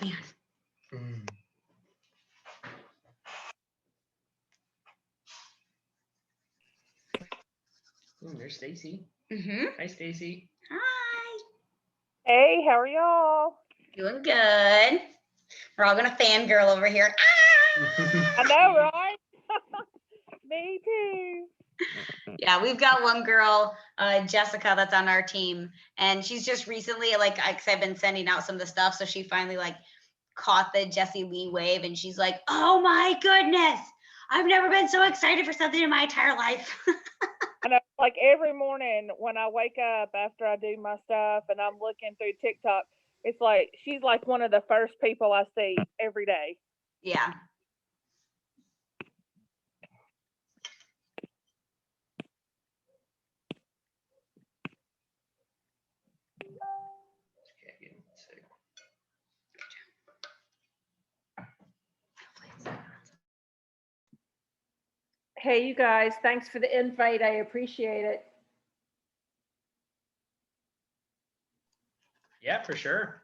Yeah. There's Stacy. Mm-hmm. Hi, Stacy. Hi. Hey, how are y'all? Doing good. We're all gonna fangirl over here. I know, right? Me too. Yeah, we've got one girl, Jessica, that's on our team, and she's just recently, like, cause I've been sending out some of the stuff, so she finally like caught the Jessie Lee wave, and she's like, "Oh my goodness, I've never been so excited for something in my entire life." I know, like every morning when I wake up after I do my stuff and I'm looking through TikTok, it's like she's like one of the first people I see every day. Yeah. Hey, you guys, thanks for the invite. I appreciate it. Yeah, for sure.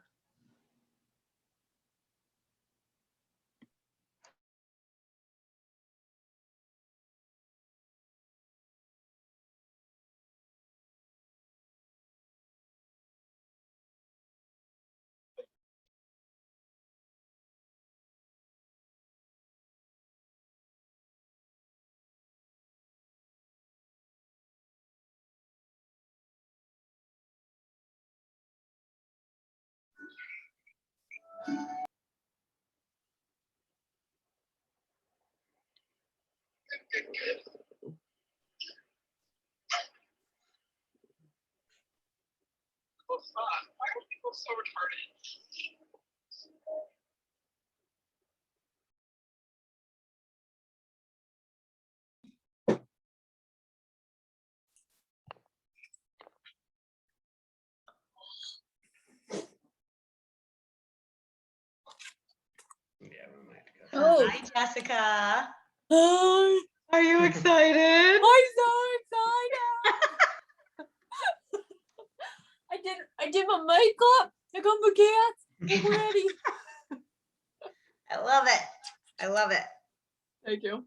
Why are people so retarded? Yeah, we might have to go. Oh, hi, Jessica. Hi. Are you excited? I'm so excited. I did my makeup. I got my cats. I'm ready. I love it. I love it. Thank you.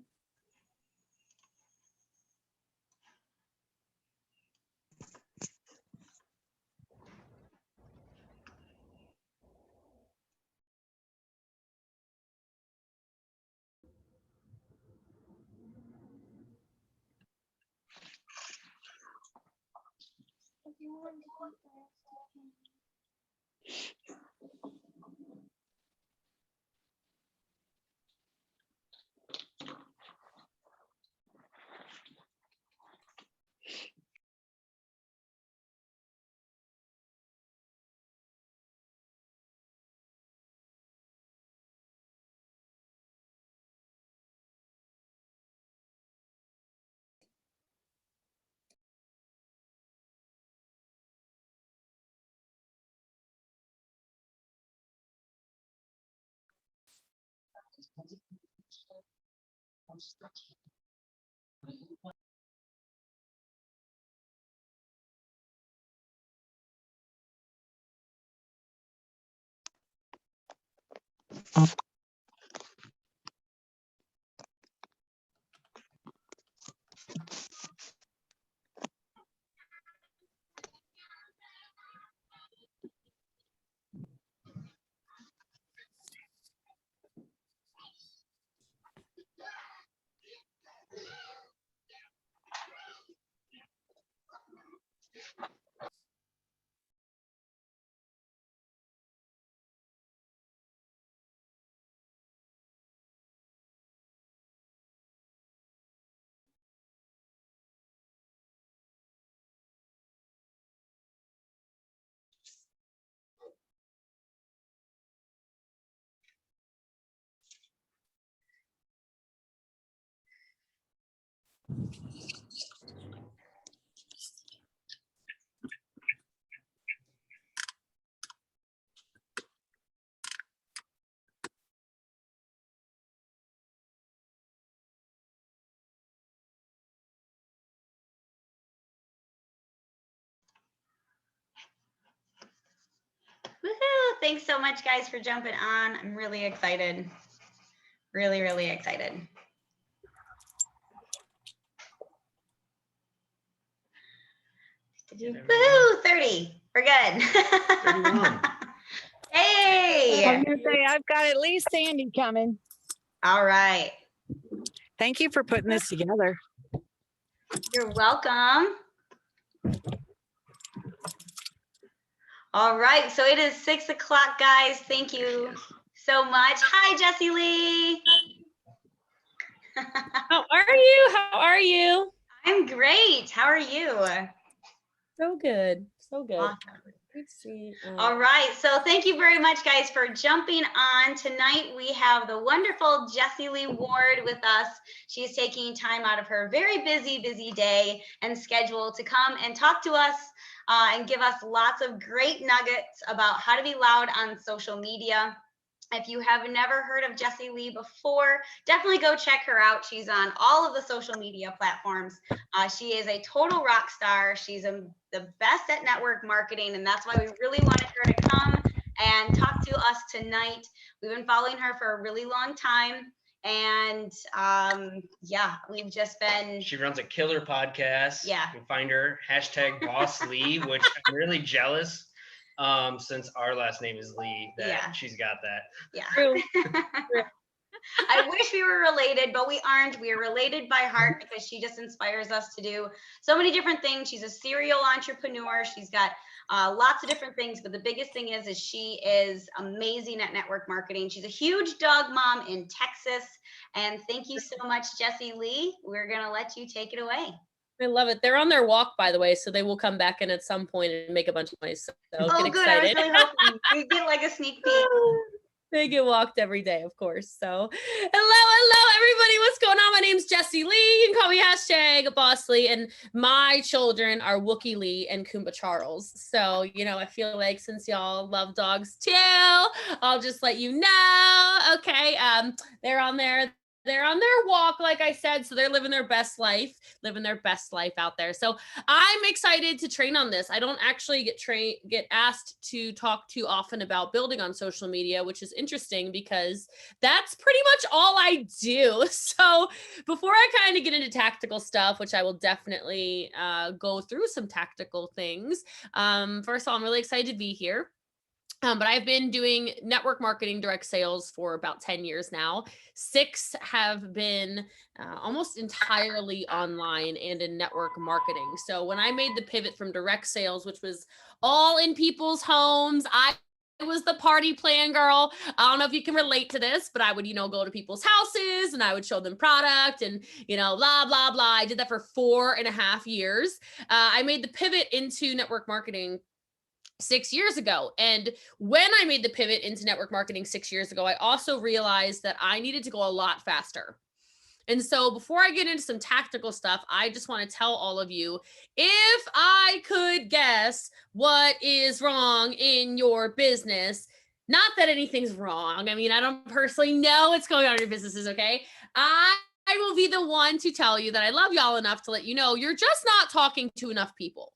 Woohoo! Thanks so much, guys, for jumping on. I'm really excited. Really, really excited. Woo, 30. We're good. 31. Hey. I was gonna say, I've got at least Sandy coming. All right. Thank you for putting this together. You're welcome. All right. So it is 6 o'clock, guys. Thank you so much. Hi, Jessie Lee. How are you? How are you? I'm great. How are you? So good. So good. Awesome. Let's see. All right. So thank you very much, guys, for jumping on. Tonight, we have the wonderful Jessie Lee Ward with us. She's taking time out of her very busy day and schedule to come and talk to us and give us lots of great nuggets about how to be loud on social media. If you have never heard of Jessie Lee before, definitely go check her out. She's on all of the social media platforms. She is a total rock star. She's the best at network marketing, and that's why we really wanted her to come and talk to us tonight. We've been following her for a really long time, and yeah, we've just been. She runs a killer podcast. Yeah. You can find her, #BossLee, which I'm really jealous. Since our last name is Lee, that she's got that. Yeah. True. I wish we were related, but we aren't. We are related by heart because she just inspires us to do so many different things. She's a serial entrepreneur. She's got lots of different things, but the biggest thing is she is amazing at network marketing. She's a huge dog mom in Texas. And thank you so much, Jessie Lee. We're going to let you take it away. I love it. They're on their walk, by the way, so they will come back in at some point and make a bunch of noise. So Oh, get good. I was excited. really hoping we get like a sneak peek. They get walked every day, of course. So hello, everybody. What's going on? My name's Jessie Lee. You can call me #BossLee. And my children are Wookie Lee and Kumba Charles. So, I feel like since y'all love dogs too, I'll just let you know. Okay. They're on their walk, like I said, so they're living their best life out there. So I'm excited to train on this. I don't actually get asked to talk too often about building on social media, which is interesting because that's pretty much all I do. So before I kind of get into tactical stuff, which I will definitely go through some tactical things. First of all, I'm really excited to be here. But I've been doing network marketing, direct sales for about 10 years now. 6 have been almost entirely online and in network marketing. So when I made the pivot from direct sales, which was all in people's homes, I was the party plan girl. I don't know if you can relate to this, but I would, go to people's houses and I would show them product and, blah, blah, blah. I did that for 4.5 years. I made the pivot into network marketing 6 years ago. And when I made the pivot into network marketing 6 years ago, I also realized that I needed to go a lot faster. And so before I get into some tactical stuff, I just want to tell all of you, if I could guess what is wrong in your business, not that anything's wrong. I mean, I don't personally know what's going on in your businesses, okay? I will be the one to tell you that I love y'all enough to let you know you're just not talking to enough people.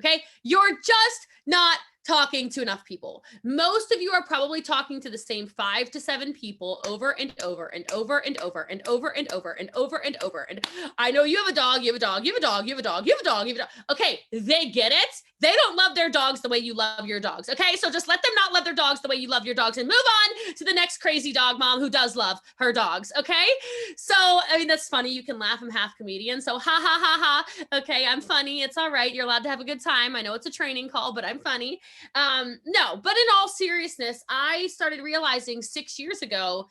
Okay, you're just not talking to enough people. Most of you are probably talking to the same 5 to 7 people over and over and over and over and over and over and over and over. And I know you have a dog, you have a dog, you have a dog, you have a dog, you have a dog, you have a dog. Okay, they get it. They don't love their dogs the way you love your dogs. Okay, so just let them not love their dogs the way you love your dogs and move on to the next crazy dog mom who does love her dogs. Okay, so I mean, that's funny. You can laugh. I'm half comedian. So ha ha ha ha. Okay, I'm funny. It's all right. You're allowed to have a good time. I know it's a training call, but I'm funny. No, but in all seriousness, I started realizing 6 years ago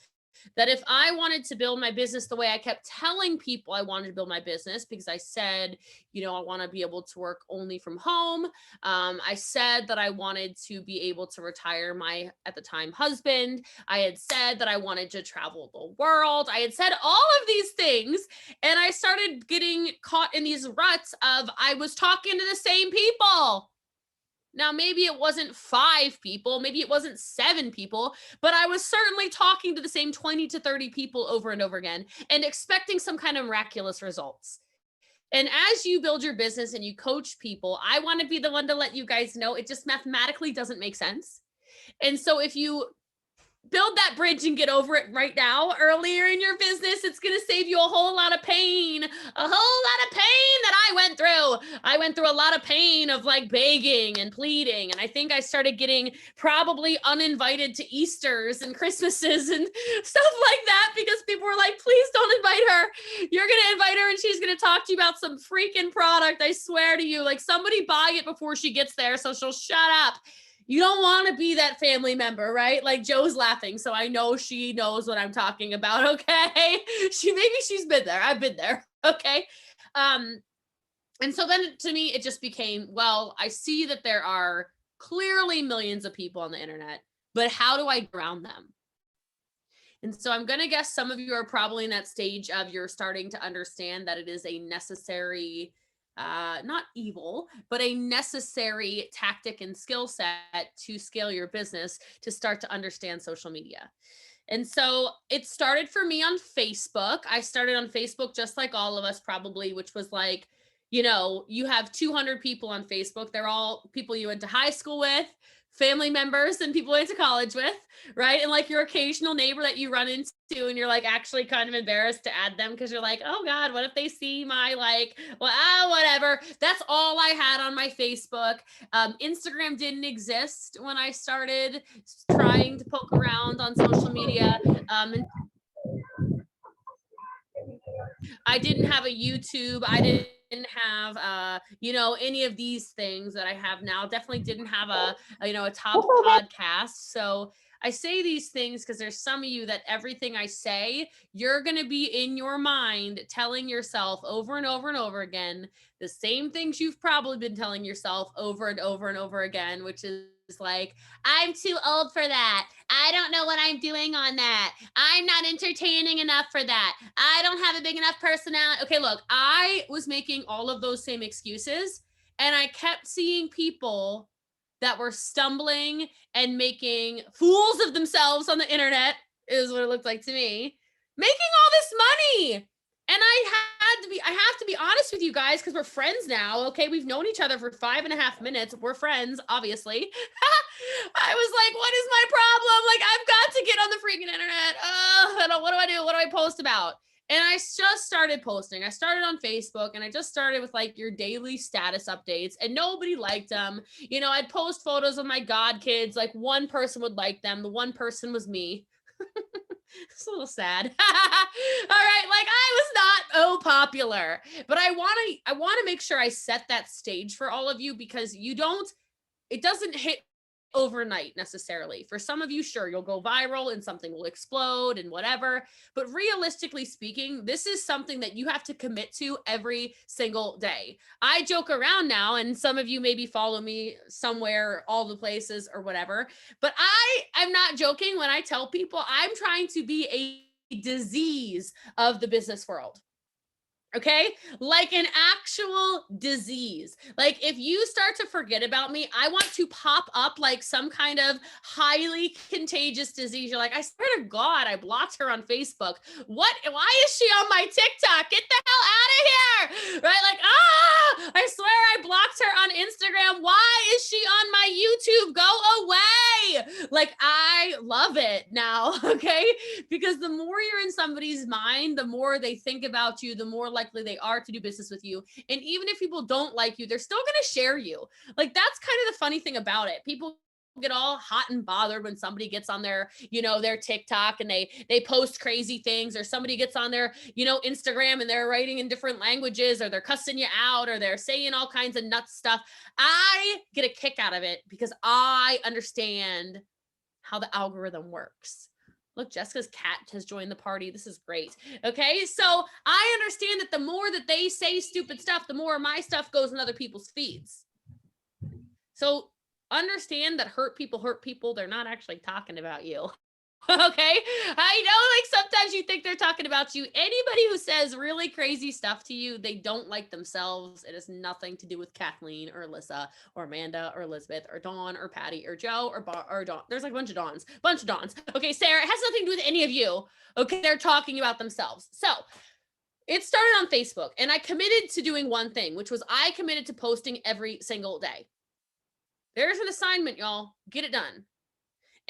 that if I wanted to build my business the way I kept telling people I wanted to build my business, because I said, I want to be able to work only from home. I said that I wanted to be able to retire my, at the time, husband. I had said that I wanted to travel the world. I had said all of these things, and I started getting caught in these ruts of I was talking to the same people. Now, maybe it wasn't 5 people, maybe it wasn't 7 people, but I was certainly talking to the same 20 to 30 people over and over again and expecting some kind of miraculous results. And as you build your business and you coach people, I want to be the one to let you guys know it just mathematically doesn't make sense. And so if you build that bridge and get over it right now, earlier in your business, it's going to save you a whole lot of pain, that I went through. I went through a lot of pain of like begging and pleading. And I think I started getting probably uninvited to Easters and Christmases and stuff like that because people were like, please don't invite her. You're going to invite her and she's going to talk to you about some freaking product. I swear to you, like somebody buy it before she gets there so she'll shut up. You don't want to be that family member, right? Like Joe's laughing, so I know she knows what I'm talking about, okay? Maybe she's been there. I've been there, okay? And so then to me, it just became, well, I see that there are clearly millions of people on the internet, but how do I ground them? And so I'm going to guess some of you are probably in that stage of you're starting to understand that it is a necessary not evil, but a necessary tactic and skill set to scale your business, to start to understand social media. And so it started for me on Facebook. I started on Facebook just like all of us probably, which was like, you know, you have 200 people on Facebook. They're all people you went to high school with, family members, and people you went to college with, right? And like your occasional neighbor that you run into and you're like actually kind of embarrassed to add them because you're like, oh God, what if they see my like, well, whatever. That's all I had on my Facebook. Instagram didn't exist when I started trying to poke around on social media. And I didn't have a YouTube. I didn't have, you know, any of these things that I have now. Definitely didn't have a top podcast. So I say these things because there's some of you that everything I say, you're going to be in your mind telling yourself over and over and over again, the same things you've probably been telling yourself over and over and over again, which is like, I'm too old for that. I don't know what I'm doing on that. I'm not entertaining enough for that. I don't have a big enough personality. Okay, look, I was making all of those same excuses and I kept seeing people that were stumbling and making fools of themselves on the internet, is what it looked like to me, making all this money. And I have to be honest with you guys, because we're friends now. Okay. We've known each other for 5.5 minutes. We're friends, obviously. I was like, what is my problem? Like, I've got to get on the freaking internet. What do I do? What do I post about? And I just started posting. I started on Facebook and I just started with like your daily status updates and nobody liked them. You know, I'd post photos of my god kids. Like one person would like them. The one person was me. It's a little sad. All right. Like I was not popular, but I want to make sure I set that stage for all of you because it doesn't hit overnight necessarily. For some of you, sure, you'll go viral and something will explode and whatever. But realistically speaking, this is something that you have to commit to every single day. I joke around now, and some of you maybe follow me somewhere, all the places or whatever. But I'm not joking when I tell people I'm trying to be a disease of the business world. Okay, like an actual disease. Like if you start to forget about me, I want to pop up like some kind of highly contagious disease. You're like, I swear to God, I blocked her on Facebook. Why is she on my TikTok? Get the hell out of here. Right? Like, I swear I blocked her on Instagram. Why is she on my YouTube? Go away. Like, I love it now. Okay. Because the more you're in somebody's mind, the more they think about you, the more likely they are to do business with you. And even if people don't like you, they're still going to share you. Like that's kind of the funny thing about it. People get all hot and bothered when somebody gets on their, their TikTok and they post crazy things, or somebody gets on their, Instagram and they're writing in different languages, or they're cussing you out, or they're saying all kinds of nuts stuff. I get a kick out of it because I understand how the algorithm works. Look, Jessica's cat has joined the party. This is great. Okay. So I understand that the more that they say stupid stuff, the more my stuff goes in other people's feeds. So understand that hurt people. They're not actually talking about you. Okay. I know, like sometimes you think they're talking about you. Anybody who says really crazy stuff to you, they don't like themselves. It has nothing to do with Kathleen or Alyssa or Amanda or Elizabeth or Dawn or Patty or Joe or Dawn. There's like a bunch of Dawns. Okay, Sarah, it has nothing to do with any of you. Okay, they're talking about themselves. So it started on Facebook, and I committed to doing one thing, which was I committed to posting every single day. There's an assignment, y'all. Get it done.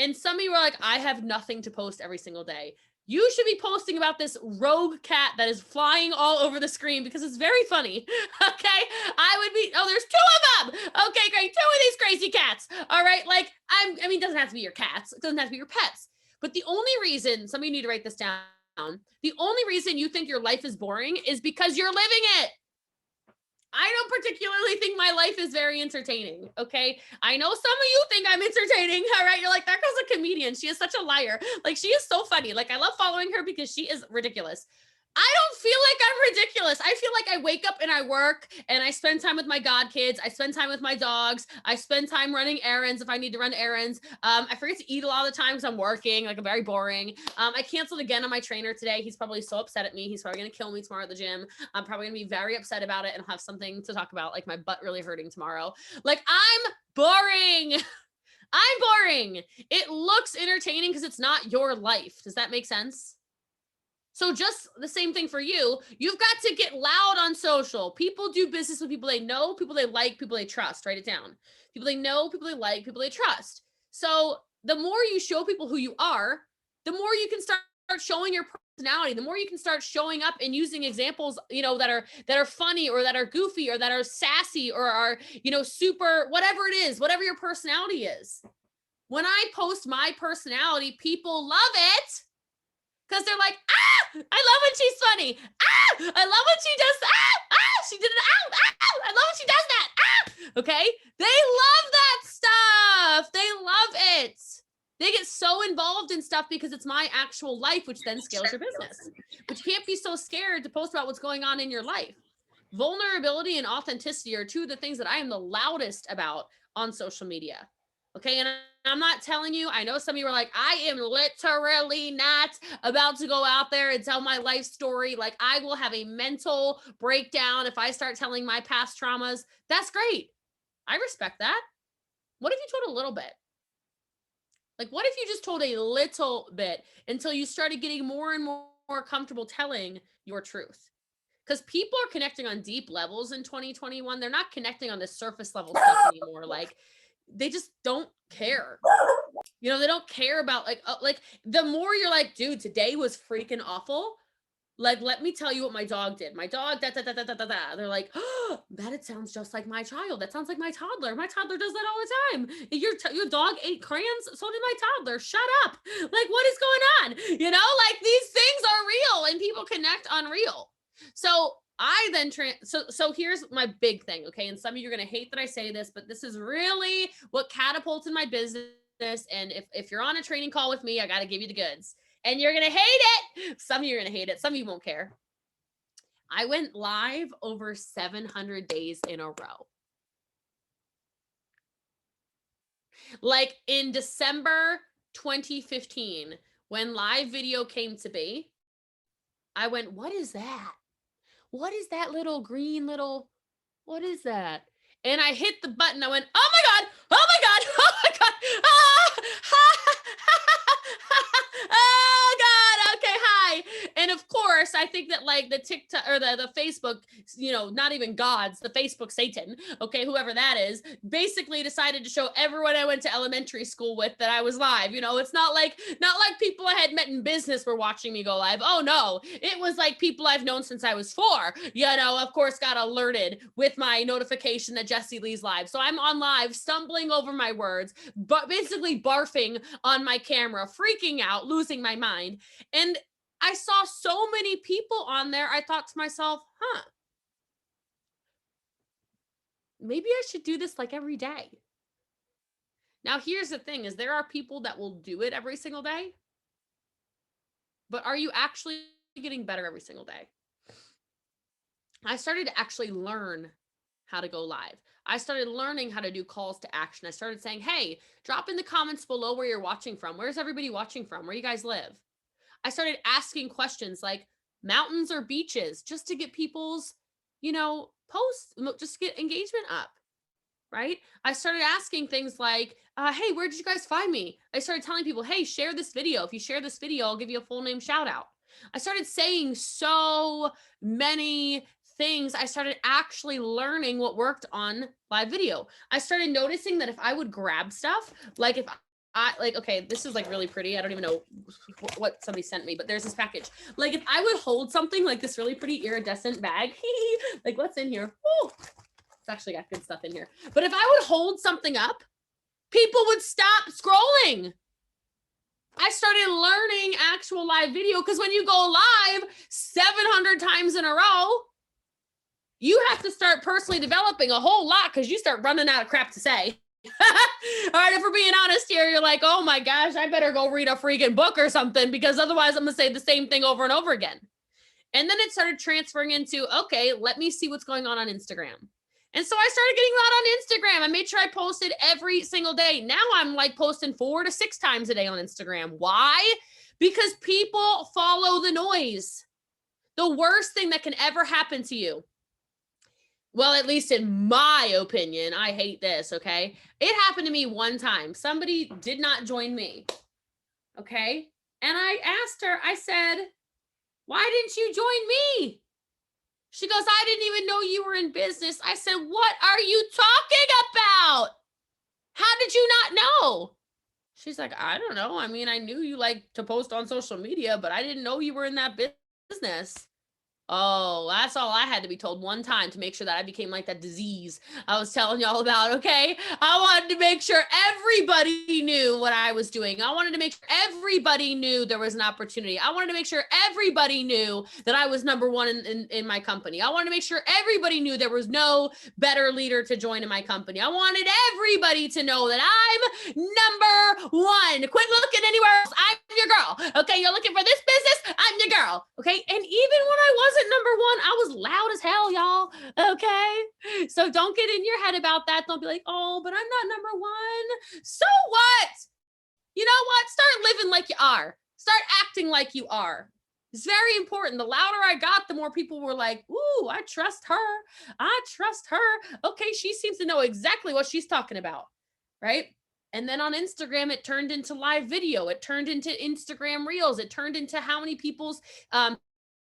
And some of you are like, I have nothing to post every single day. You should be posting about this rogue cat that is flying all over the screen because it's very funny. Okay. I would be, oh, there's 2 of them. Okay, great. 2 of these crazy cats. All right. Like I mean, it doesn't have to be your cats. It doesn't have to be your pets. But the only reason, some of you need to write this down. The only reason you think your life is boring is because you're living it. I don't particularly think my life is very entertaining. Okay. I know some of you think I'm entertaining. All right. You're like, that girl's a comedian. She is such a liar. Like, she is so funny. Like, I love following her because she is ridiculous. I don't feel like I'm ridiculous. I feel like I wake up and I work and I spend time with my god kids. I spend time with my dogs. I spend time running errands if I need to run errands. I forget to eat a lot of the time because I'm working. Like, I'm very boring. I canceled again on my trainer today. He's probably so upset at me. He's probably going to kill me tomorrow at the gym. I'm probably going to be very upset about it and have something to talk about, like my butt really hurting tomorrow. Like, I'm boring. I'm boring. It looks entertaining because it's not your life. Does that make sense? So just the same thing for you. You've got to get loud on social. People do business with people they know, people they like, people they trust. Write it down. People they know, people they like, people they trust. So the more you show people who you are, the more you can start showing your personality, the more you can start showing up and using examples, you know, that are funny or that are goofy or that are sassy or are, you know, super, whatever it is, whatever your personality is. When I post my personality, people love it. Because they're like, I love when she's funny. I love when she does, she did it, I love when she does that, okay? They love that stuff. They love it. They get so involved in stuff because it's my actual life, which then scales your business. But you can't be so scared to post about what's going on in your life. Vulnerability and authenticity are 2 of the things that I am the loudest about on social media. Okay. And I'm not telling you, I know some of you are like, I am literally not about to go out there and tell my life story. Like, I will have a mental breakdown if I start telling my past traumas. That's great. I respect that. What if you told a little bit? Like, what if you just told a little bit until you started getting more and more comfortable telling your truth? Because people are connecting on deep levels in 2021. They're not connecting on this surface level stuff anymore. Like, they just don't care. You know, they don't care about like the more you're like, dude, today was freaking awful. Like, let me tell you what my dog did. My dog, da, da, da, da, da, da, da. They're like, oh, that it sounds just like my child. That sounds like my toddler. My toddler does that all the time. Your dog ate crayons. So did my toddler. Shut up. Like, what is going on? You know, like, these things are real and people connect on real. So I then, so here's my big thing, okay? And some of you are going to hate that I say this, but this is really what catapulted my business. And if you're on a training call with me, I got to give you the goods. And you're going to hate it. Some of you are going to hate it. Some of you won't care. I went live over 700 days in a row. Like in December 2015, when live video came to be, I went, what is that? What is that little green little, what is that? And I hit the button. I went, oh my God, oh my God, oh my God. Oh God, okay, hi. And of course, I think that like the TikTok or the Facebook, you know, not even gods, the Facebook Satan, okay, whoever that is, basically decided to show everyone I went to elementary school with that I was live. You know, it's not like people I had met in business were watching me go live. Oh no, it was like people I've known since I was 4, you know, of course got alerted with my notification that Jessie Lee's live. So I'm on live, stumbling over my words, but basically barfing on my camera, freaking out, losing my mind. And I saw so many people on there. I thought to myself, maybe I should do this like every day. Now, here's the thing is there are people that will do it every single day, but are you actually getting better every single day? I started to actually learn how to go live. I started learning how to do calls to action. I started saying, hey, drop in the comments below where you're watching from. Where's everybody watching from? Where you guys live? I started asking questions like mountains or beaches just to get people's, you know, posts, just to get engagement up, right? I started asking things like, hey, where did you guys find me? I started telling people, hey, share this video. If you share this video, I'll give you a full name shout out. I started saying so many things. I started actually learning what worked on live video. I started noticing that if I would grab stuff, like if okay, this is like really pretty. I don't even know what somebody sent me, but there's this package. Like if I would hold something like this really pretty iridescent bag, like what's in here? Ooh, it's actually got good stuff in here. But if I would hold something up, people would stop scrolling. I started learning actual live video because when you go live 700 times in a row, you have to start personally developing a whole lot because you start running out of crap to say. All right, if we're being honest here, you're like, oh my gosh, I better go read a freaking book or something because otherwise I'm gonna say the same thing over and over again. And then it started transferring into, okay, let me see what's going on Instagram. And so I started getting loud on Instagram. I made sure I posted every single day. Now I'm like posting 4 to 6 times a day on Instagram. Why? Because people follow the noise. The worst thing that can ever happen to you, well, at least in my opinion, I hate this, okay? It happened to me one time. Somebody did not join me, okay? And I asked her, I said, why didn't you join me? She goes, I didn't even know you were in business. I said, what are you talking about? How did you not know? She's like, I don't know. I mean, I knew you like to post on social media, but I didn't know you were in that business. Oh, that's all I had to be told one time to make sure that I became like that disease I was telling y'all about, okay? I wanted to make sure everybody knew what I was doing. I wanted to make sure everybody knew there was an opportunity. I wanted to make sure everybody knew that I was number one in my company. I wanted to make sure everybody knew there was no better leader to join in my company. I wanted everybody to know that I'm number one. Quit looking anywhere else. I'm your girl, okay? You're looking for this business, I'm your girl, okay? And even when I wasn't number one, I was loud as hell, y'all. Okay. So don't get in your head about that. Don't be like, oh, but I'm not number one. So what? You know what? Start living like you are. Start acting like you are. It's very important. The louder I got, the more people were like, ooh, I trust her. I trust her. Okay. She seems to know exactly what she's talking about. Right. And then on Instagram, it turned into live video. It turned into Instagram Reels. It turned into how many people's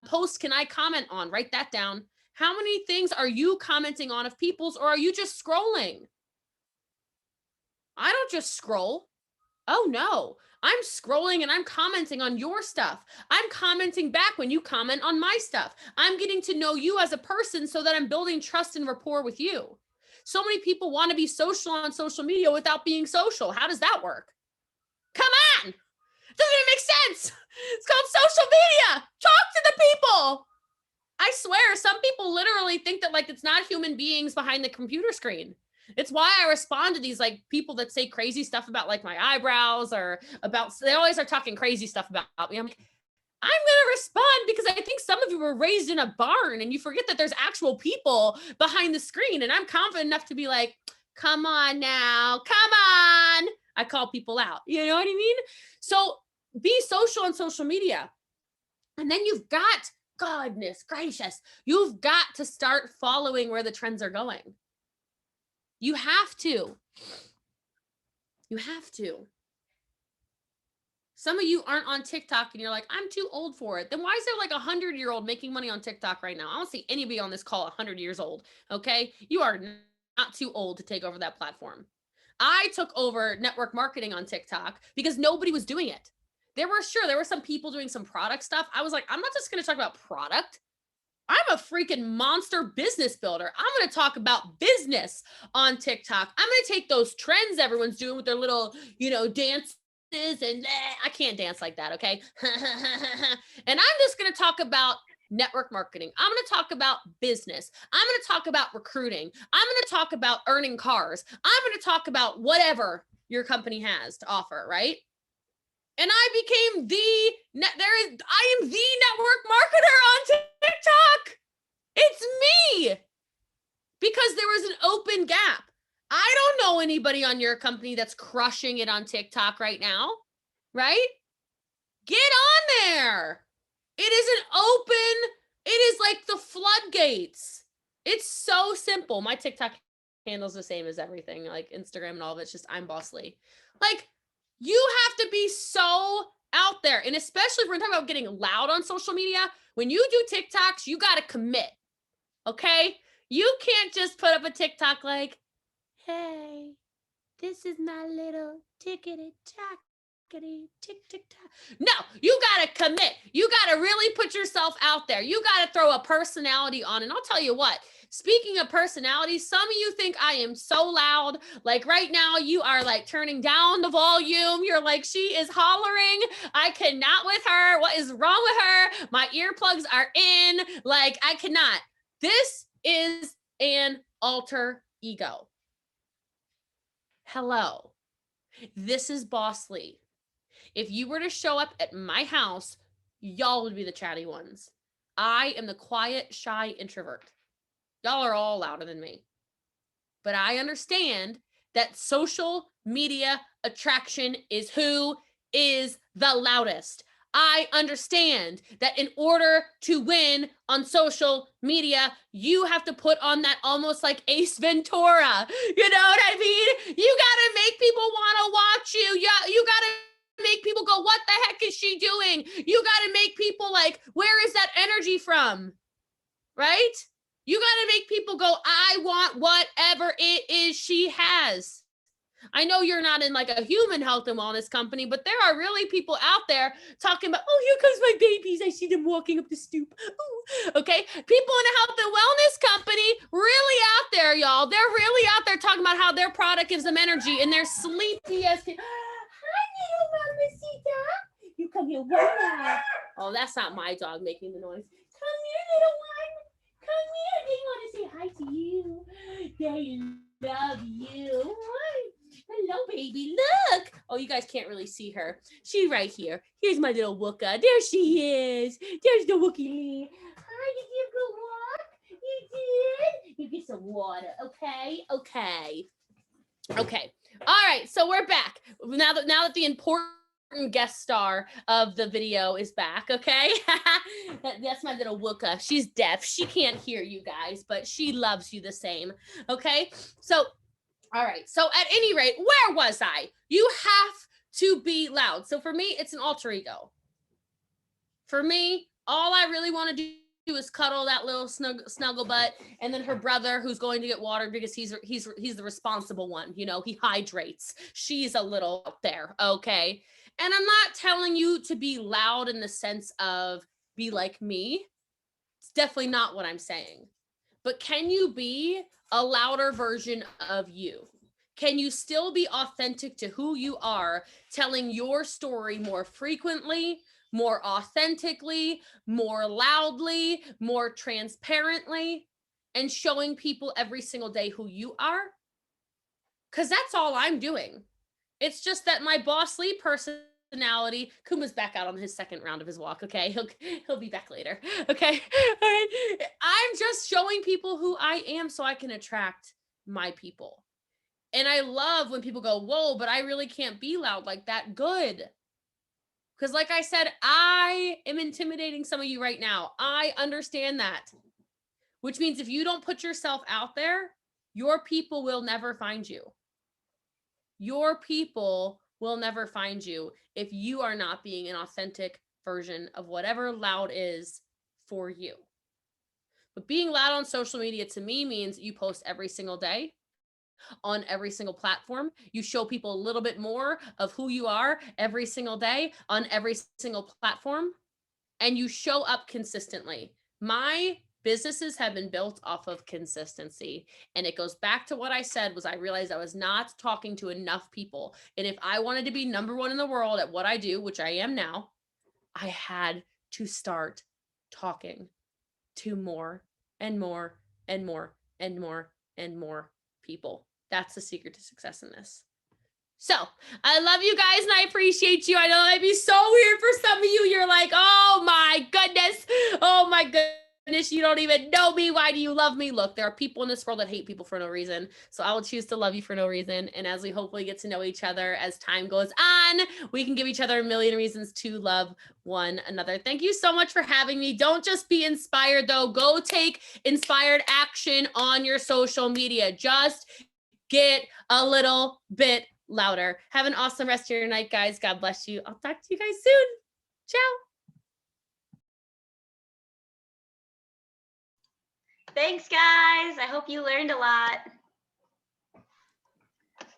posts can I comment on? Write that down. How many things are you commenting on of people's, or are you just scrolling? I don't just scroll. Oh no, I'm scrolling and I'm commenting on your stuff. I'm commenting back when you comment on my stuff. I'm getting to know you as a person so that I'm building trust and rapport with you. So many people want to be social on social media without being social. How does that work? Come on. Doesn't even make sense. It's called social media. Talk to the people. I swear, some people literally think that like it's not human beings behind the computer screen. It's why I respond to these like people that say crazy stuff about like my eyebrows or about, they always are talking crazy stuff about me. I'm like, I'm going to respond because I think some of you were raised in a barn and you forget that there's actual people behind the screen. And I'm confident enough to be like, come on now, come on. I call people out. You know what I mean? So be social on social media. And then you've got, goodness gracious, you've got to start following where the trends are going. You have to. You have to. Some of you aren't on TikTok and you're like, I'm too old for it. Then why is there like 100-year-old making money on TikTok right now? I don't see anybody on this call 100 years old. Okay. You are not too old to take over that platform. I took over network marketing on TikTok because nobody was doing it. There were some people doing some product stuff. I was like, I'm not just going to talk about product. I'm a freaking monster business builder. I'm going to talk about business on TikTok. I'm going to take those trends everyone's doing with their little, dances and I can't dance like that. Okay. And I'm just going to talk about network marketing. I'm going to talk about business. I'm going to talk about recruiting. I'm going to talk about earning cars. I'm going to talk about whatever your company has to offer. Right. And I became I am the network marketer on TikTok. It's me. Because there was an open gap. I don't know anybody on your company that's crushing it on TikTok right now, right? Get on there. It is it is like the floodgates. It's so simple. My TikTok handle's the same as everything, like Instagram and all of it's just I'm Boss Lee. Like, you have to be so out there. And especially if we're talking about getting loud on social media, when you do TikToks, you got to commit. Okay? You can't just put up a TikTok like, hey, This is my little tickety-tackety, tick-tick-tack. No, you got to commit. You got to really put yourself out there. You got to throw a personality on. And I'll tell you what, speaking of personalities, some of you think I am so loud. Like right now, you are like turning down the volume. You're like, she is hollering. I cannot with her. What is wrong with her? My earplugs are in. Like, I cannot. This is an alter ego. Hello, this is Boss Lee. If you were to show up at my house, y'all would be the chatty ones. I am the quiet, shy introvert. Y'all are all louder than me. But I understand that social media attraction is who is the loudest. I understand that in order to win on social media, you have to put on that almost like Ace Ventura. You know what I mean? You got to make people want to watch you. Yeah, you got to make people go, what the heck is she doing? You got to make people like, where is that energy from? Right? You got to make people go, I want whatever it is she has. I know you're not in like a human health and wellness company, but there are really people out there talking about, oh, here comes my babies. I see them walking up the stoop. Ooh. Okay. People in a health and wellness company really out there, y'all. They're really out there talking about how their product gives them energy and they're sleepy as can. Hi, little mamacita. You come here right now. Oh, that's not my dog making the noise. Come here, little one. Come here. They want to say hi to you. They love you. Hello, baby. Look. Oh, you guys can't really see her. She's right here. Here's my little Wooka. There she is. There's the Wookie Lee. Hi, did you go walk? You did? You get some water. Okay. All right. So we're back. Now that the important guest star of the video is back. Okay. That's my little Wooka. She's deaf. She can't hear you guys, but she loves you the same. Okay. So all right. So at any rate, where was I? You have to be loud. So for me, it's an alter ego. For me, all I really want to do is cuddle that little snuggle butt, and then her brother who's going to get water because he's the responsible one. You know, he hydrates. She's a little out there. Okay. And I'm not telling you to be loud in the sense of be like me. It's definitely not what I'm saying. But can you be a louder version of you? Can you still be authentic to who you are, telling your story more frequently, more authentically, more loudly, more transparently, and showing people every single day who you are? Because that's all I'm doing. It's just that my Boss Lee personality, Kuma's back out on his second round of his walk. Okay, he'll be back later. Okay, all right. I'm just showing people who I am so I can attract my people. And I love when people go, whoa, but I really can't be loud like that. Good. Because like I said, I am intimidating some of you right now. I understand that. Which means if you don't put yourself out there, your people will never find you. Your people will never find you if you are not being an authentic version of whatever loud is for you. But being loud on social media to me means you post every single day on every single platform. You show people a little bit more of who you are every single day on every single platform, and you show up consistently. My businesses have been built off of consistency. And it goes back to what I said was I realized I was not talking to enough people. And if I wanted to be number one in the world at what I do, which I am now, I had to start talking to more and more and more and more and more people. That's the secret to success in this. So I love you guys and I appreciate you. I know it'd be so weird for some of you. You're like, oh my goodness. Oh my goodness. You don't even know me. Why do you love me? Look, there are people in this world that hate people for no reason. So I will choose to love you for no reason. And as we hopefully get to know each other as time goes on, we can give each other a million reasons to love one another. Thank you so much for having me. Don't just be inspired though. Go take inspired action on your social media. Just get a little bit louder. Have an awesome rest of your night, guys. God bless you. I'll talk to you guys soon. Ciao. Thanks, guys. I hope you learned a lot.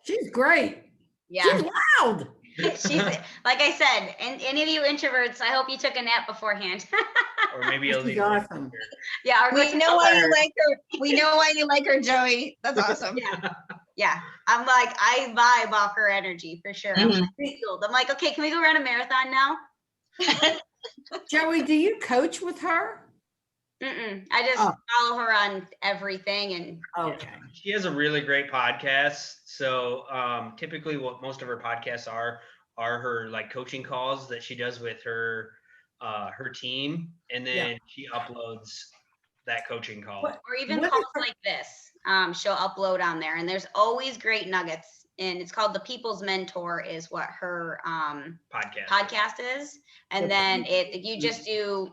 She's great. Yeah. She's loud. She's like I said, and any of you introverts, I hope you took a nap beforehand. Or maybe a She's leader. awesome. Yeah, or We know why you like her. We know why you like her, Joey. That's awesome. yeah. I'm like, I vibe off her energy for sure. I'm like, fueled. I'm like, okay, can we go run a marathon now? Joey, do you coach with her? I just follow her on everything and Okay. She has a really great podcast. So typically what most of her podcasts are her like coaching calls that she does with her team, and then she uploads that coaching call. or even calls like this. She'll upload on there, and there's always great nuggets. And it's called The People's Mentor is what her podcast is. And then if you just do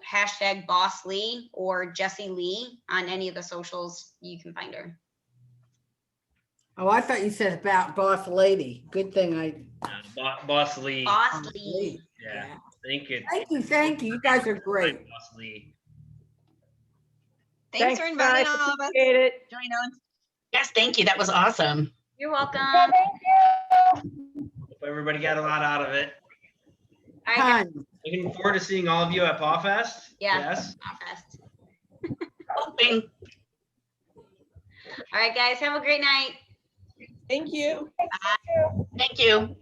#Boss Lee or Jessie Lee on any of the socials, you can find her. Oh, I thought you said about Boss Lady. Good thing Boss Lee. Boss Lee. Yeah. Thank you. Thank you. You guys are great. Boss Lee. Thanks for inviting all of us. Appreciate it. Join on. Yes, thank you. That was awesome. You're welcome. Thank you. Hope everybody got a lot out of it. All right, guys. Tons. Looking forward to seeing all of you at PawFest. Yeah. Yes. Fest. Hoping. All right, guys. Have a great night. Thank you. Bye. Thank you.